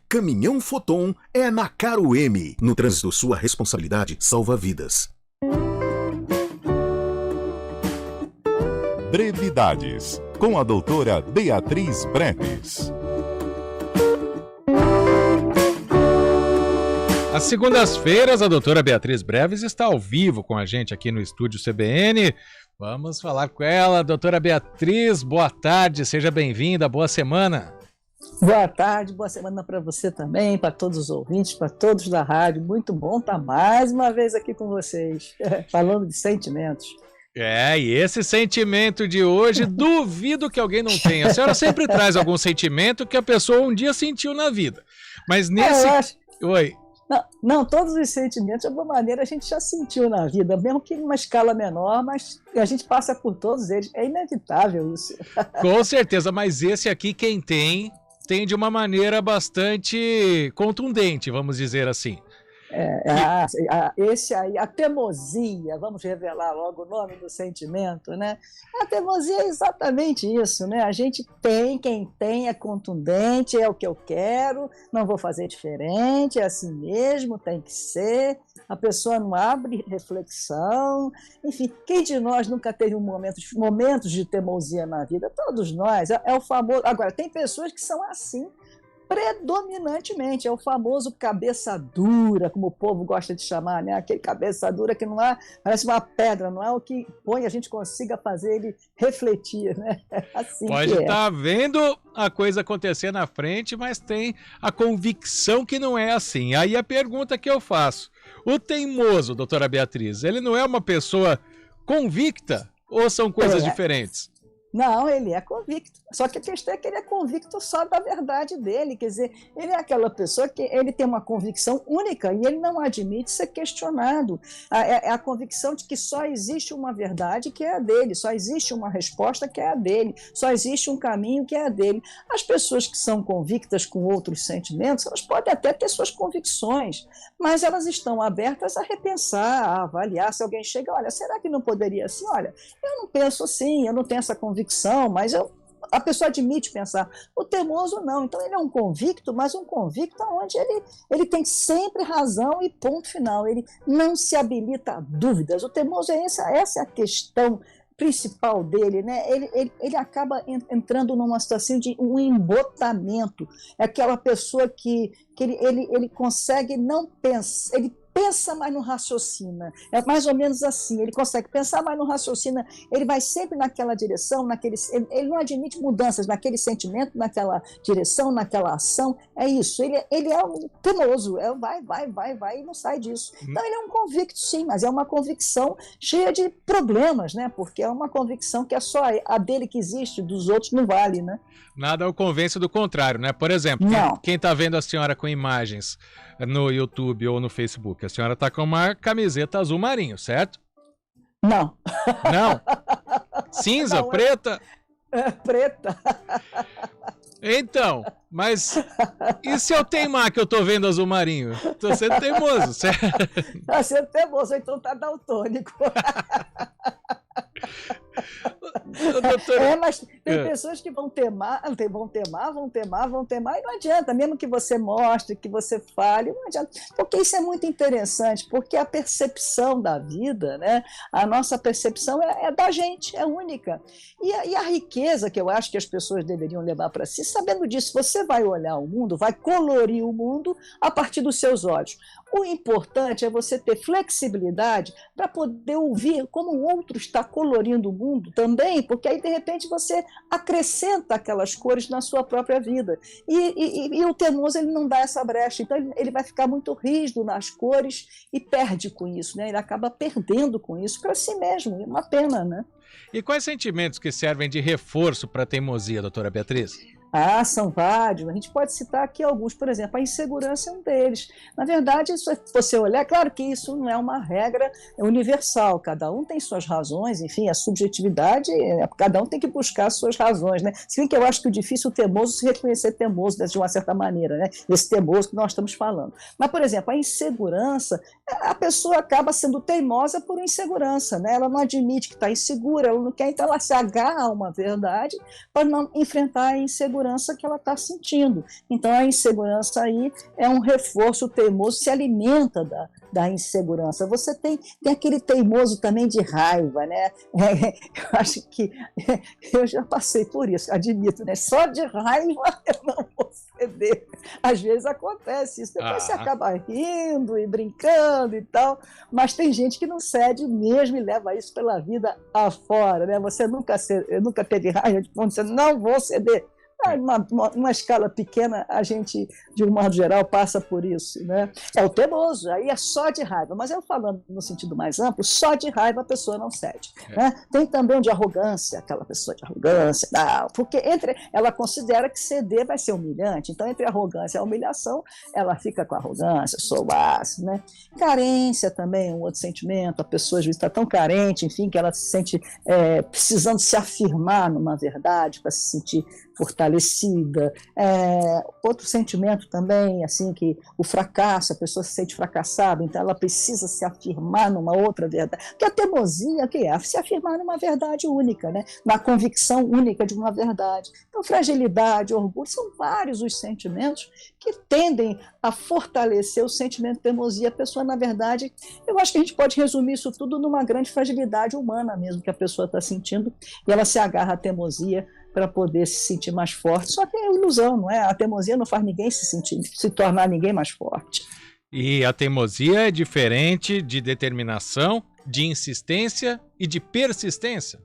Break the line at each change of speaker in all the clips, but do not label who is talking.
Caminhão Foton é na Caro M. No trânsito, sua responsabilidade salva vidas.
Brevidades, com a doutora Beatriz Breves.
Às segundas-feiras, a doutora Beatriz Breves está ao vivo com a gente aqui no estúdio CBN. Vamos falar com ela. Doutora Beatriz, boa tarde, seja bem-vinda, boa semana.
Boa tarde, boa semana para você também, para todos os ouvintes, para todos da rádio. Muito bom estar mais uma vez aqui com vocês, falando de sentimentos.
E esse sentimento de hoje, duvido que alguém não tenha. A senhora sempre traz algum sentimento que a pessoa um dia sentiu na vida. Mas nesse... Oi.
Não, todos os sentimentos, de alguma maneira, a gente já sentiu na vida, mesmo que em uma escala menor, mas a gente passa por todos eles. É inevitável isso.
Com certeza, mas esse aqui, quem tem de uma maneira bastante contundente, vamos dizer assim.
Esse aí, a teimosia, vamos revelar logo o nome do sentimento, né? A teimosia é exatamente isso, né? A gente tem, quem tem é contundente, é o que eu quero, não vou fazer diferente, é assim mesmo, tem que ser. A pessoa não abre reflexão, enfim, quem de nós nunca teve momentos de teimosia na vida? Todos nós, é o famoso. Agora, tem pessoas que são assim, predominantemente, é o famoso cabeça dura, como o povo gosta de chamar, né? Aquele cabeça dura que não parece uma pedra, não é o que põe a gente consiga fazer ele refletir, né? Assim
pode estar vendo a coisa acontecer na frente, mas tem a convicção que não é assim. Aí a pergunta que eu faço, o teimoso, doutora Beatriz, ele não é uma pessoa convicta ou são coisas diferentes?
Não, ele é convicto. Só que a questão é que ele é convicto só da verdade dele. Quer dizer, ele é aquela pessoa que ele tem uma convicção única e ele não admite ser questionado. É a convicção de que só existe uma verdade que é a dele, só existe uma resposta que é a dele, só existe um caminho que é a dele. As pessoas que são convictas com outros sentimentos, elas podem até ter suas convicções, mas elas estão abertas a repensar, a avaliar. Se alguém chega, olha, será que não poderia assim? Olha, eu não penso assim, eu não tenho essa convicção, mas a pessoa admite pensar. O teimoso não, então ele é um convicto, mas um convicto onde ele tem sempre razão e ponto final, ele não se habilita a dúvidas. O teimoso essa é a questão principal dele, né? Ele acaba entrando numa situação de um embotamento, é aquela pessoa que ele consegue não pensar, ele pensa, mas não raciocina. É mais ou menos assim, ele consegue pensar, mas não raciocina, ele vai sempre naquela direção, ele não admite mudanças naquele sentimento, naquela direção, naquela ação, é isso, ele é um teimoso, vai e não sai disso. Então ele é um convicto sim, mas é uma convicção cheia de problemas, né? Porque é uma convicção que é só a dele que existe, dos outros não vale, né?
Nada o convence do contrário, né? Por exemplo, quem está vendo a senhora com imagens no YouTube ou no Facebook, a senhora está com uma camiseta azul marinho, certo?
Não.
Não? Cinza, não, preta?
É preta.
Então, mas e se eu teimar que eu tô vendo azul marinho? Tô sendo teimoso, certo?
Tá sendo teimoso, então tá daltônico.
Doutora...
mas tem pessoas que vão teimar, e não adianta, mesmo que você mostre, que você fale, não adianta, porque isso é muito interessante, porque a percepção da vida, né, a nossa percepção é da gente, é única, e a riqueza que eu acho que as pessoas deveriam levar para si, sabendo disso, você vai olhar o mundo, vai colorir o mundo a partir dos seus olhos. O importante é você ter flexibilidade para poder ouvir como o outro está colorindo o mundo também, porque aí, de repente, você acrescenta aquelas cores na sua própria vida. E o teimoso, ele não dá essa brecha, então ele vai ficar muito rígido nas cores e perde com isso, né? Ele acaba perdendo com isso para si mesmo, é uma pena, né?
E quais sentimentos que servem de reforço para a teimosia, doutora Beatriz?
São vários. A gente pode citar aqui alguns. Por exemplo, a insegurança é um deles. Na verdade, se você olhar, claro que isso não é uma regra universal. Cada um tem suas razões, enfim, a subjetividade, cada um tem que buscar as suas razões, né? Se bem que eu acho que o difícil é o teimoso se reconhecer teimoso de uma certa maneira, né? Esse teimoso que nós estamos falando. Mas, por exemplo, a insegurança, a pessoa acaba sendo teimosa por insegurança, né? Ela não admite que está insegura, ela não quer, então ela se agarra a uma verdade para não enfrentar a insegurança. insegurança que ela está sentindo. Então, a insegurança aí é um reforço teimoso, se alimenta da insegurança. Você tem aquele teimoso também de raiva, né? Eu acho que eu já passei por isso, admito, né? Só de raiva eu não vou ceder. Às vezes acontece isso, depois você acaba rindo e brincando e tal, mas tem gente que não cede mesmo e leva isso pela vida afora, né? Você nunca teve raiva de ponto, você não vou ceder. Numa escala pequena, a gente, de um modo geral, passa por isso, né? É o teimoso, aí é só de raiva, mas eu falando no sentido mais amplo, só de raiva a pessoa não cede. Né? Tem também de arrogância, aquela pessoa de arrogância, não, porque ela considera que ceder vai ser humilhante, então entre a arrogância e a humilhação, ela fica com a arrogância, sou ácido, né? Carência também é um outro sentimento, a pessoa às vezes está tão carente, enfim, que ela se sente precisando se afirmar numa verdade, para se sentir fortalecida. Outro sentimento também, assim, que o fracasso, a pessoa se sente fracassada, então ela precisa se afirmar numa outra verdade. Porque a teimosia, o que é? Se afirmar numa verdade única, né? Na convicção única de uma verdade. Então, fragilidade, orgulho, são vários os sentimentos que tendem a fortalecer o sentimento de teimosia. A pessoa, na verdade, eu acho que a gente pode resumir isso tudo numa grande fragilidade humana mesmo, que a pessoa está sentindo, e ela se agarra à teimosia para poder se sentir mais forte. Só que é ilusão, não é? A teimosia não faz ninguém se tornar ninguém mais forte.
E a teimosia é diferente de determinação, de insistência e de persistência.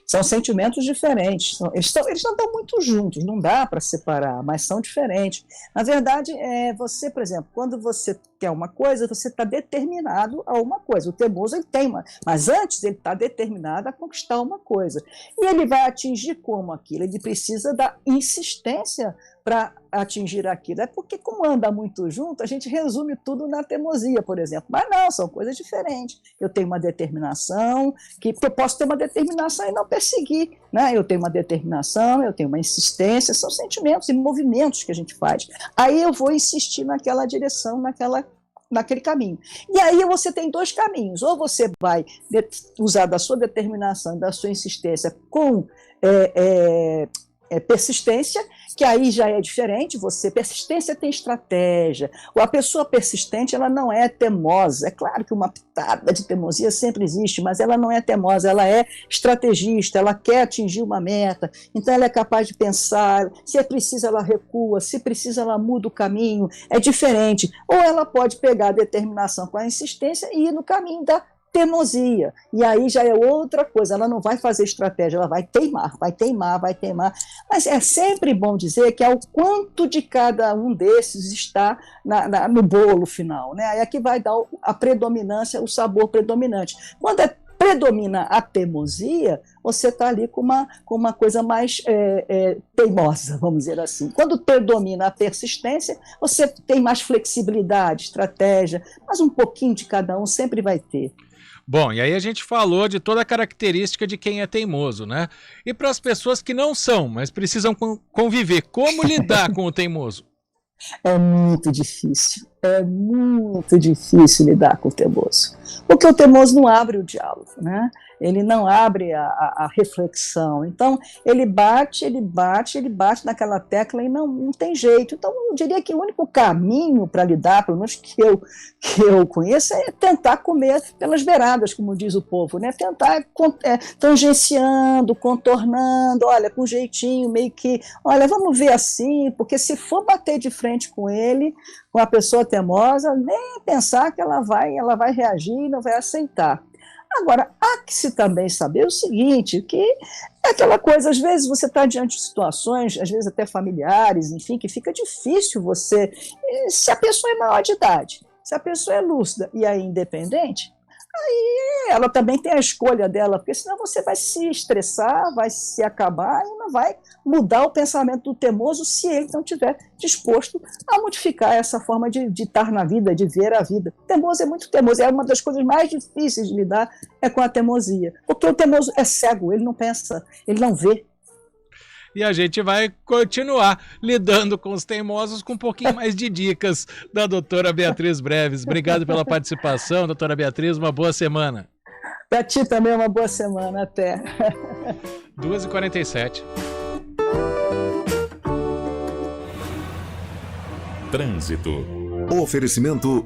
São sentimentos diferentes, eles não estão muito juntos, não dá para separar, mas são diferentes. Na verdade, você, por exemplo, quando você quer uma coisa, você está determinado a uma coisa. O teimoso, ele tem mas antes ele está determinado a conquistar uma coisa. E ele vai atingir como aquilo? Ele precisa da insistência para atingir aquilo. É porque, como anda muito junto, a gente resume tudo na teimosia, por exemplo. Mas não, são coisas diferentes. Eu tenho uma determinação, que eu posso ter uma determinação e não perseguir. Né? Eu tenho uma determinação, eu tenho uma insistência, são sentimentos e movimentos que a gente faz. Aí eu vou insistir naquela direção, naquele caminho. E aí você tem dois caminhos. Ou você vai usar da sua determinação, da sua insistência com persistência, que aí já é diferente. Persistência tem estratégia. A pessoa persistente, ela não é teimosa. É claro que uma pitada de teimosia sempre existe, mas ela não é teimosa, ela é estrategista, ela quer atingir uma meta, então ela é capaz de pensar, se é preciso ela recua, se precisa ela muda o caminho, é diferente. Ou ela pode pegar a determinação com a insistência e ir no caminho da teimosia, e aí já é outra coisa, ela não vai fazer estratégia, ela vai teimar, mas é sempre bom dizer que é o quanto de cada um desses está no bolo final, né? Aí é que vai dar a predominância, o sabor predominante. Quando predomina a teimosia, você está ali com uma coisa mais teimosa, vamos dizer assim. Quando predomina a persistência, você tem mais flexibilidade, estratégia, mas um pouquinho de cada um sempre vai ter.
Bom, e aí a gente falou de toda a característica de quem é teimoso, né? E para as pessoas que não são, mas precisam conviver, como lidar com o teimoso?
É muito difícil lidar com o teimoso. Porque o teimoso não abre o diálogo, né? Ele não abre a reflexão. Então, ele bate naquela tecla e não tem jeito. Então, eu diria que o único caminho para lidar, pelo menos que eu conheço, é tentar comer pelas beiradas, como diz o povo, né? Tentar tangenciando, contornando, olha, com jeitinho, meio que, olha, vamos ver assim, porque se for bater de frente com ele, com a pessoa teimosa, nem pensar que ela vai reagir e não vai aceitar. Agora, há que se também saber o seguinte, que é aquela coisa, às vezes você está diante de situações, às vezes até familiares, enfim, que fica difícil você, se a pessoa é maior de idade, se a pessoa é lúcida e é independente, aí ela também tem a escolha dela, porque senão você vai se estressar, vai se acabar e não vai mudar o pensamento do teimoso se ele não estiver disposto a modificar essa forma de estar na vida, de ver a vida. O teimoso é muito teimoso, é uma das coisas mais difíceis de lidar é com a teimosia, porque o teimoso é cego, ele não pensa, ele não vê.
E a gente vai continuar lidando com os teimosos com um pouquinho mais de dicas da doutora Beatriz Breves. Obrigado pela participação, doutora Beatriz, uma boa semana.
Para ti também uma boa semana, até.
2h47.
Trânsito.
Oferecimento